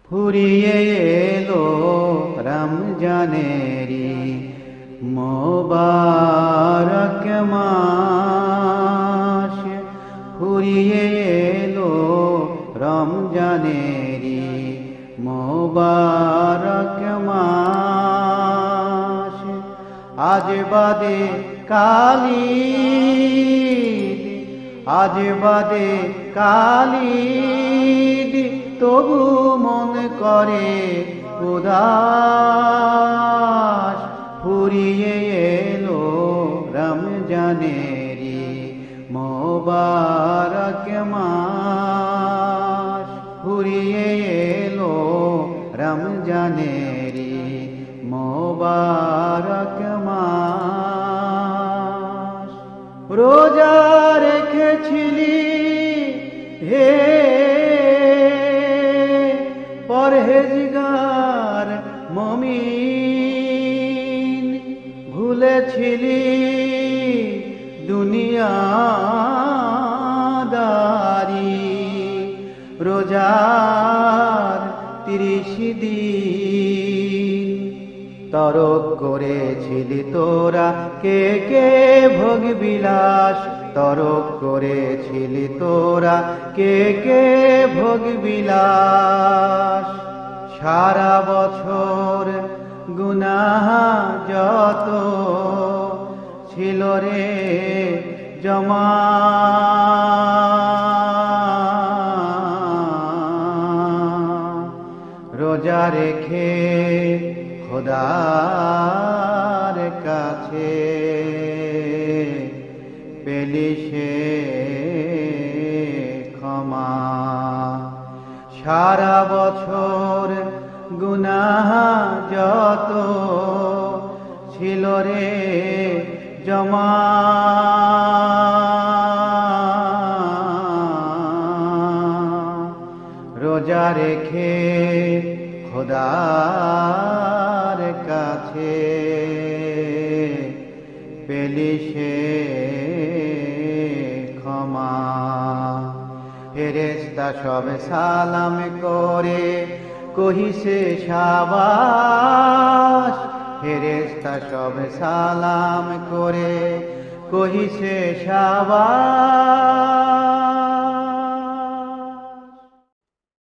ফুরিয়ে এলো রমজানেরি মোবারক মাস, ফুরিয়ে এলো রমজানেরি মোবারক মাস। আজ বাদে কালিদ, আজ বাদে কালিদ, তবু মন করে উদাস। ফুরিয়ে এলো রমজানেরি মোবারক মাস, ফুরিয়ে এলো রমজানেরি মোবারক মাস। রোজা রেখেছিলি হে পরহেজগার মুমিন, ভুলেছিলি দুনিয়াদারি। রোজার 30 দিন তরক করেছিলি তোরা কে কে ভোগ বিলাস, তরক করেছিলি তোরা কে কে ভোগ বিলাস। সারা বছর গুনাহ যত ছিল রে জমা, রোজা রেখে খোদার কাছে পেলি সে ক্ষমা। সারা বছর গুনাহ যত ছিল রে জমা, রোজা রেখে খোদার কাছে পেলি সে ক্ষমা। ফেরেশতা সব সালাম করে কহিছে সাবাস, ফেরেশতা সব সালাম করে কহিছে সাবাস।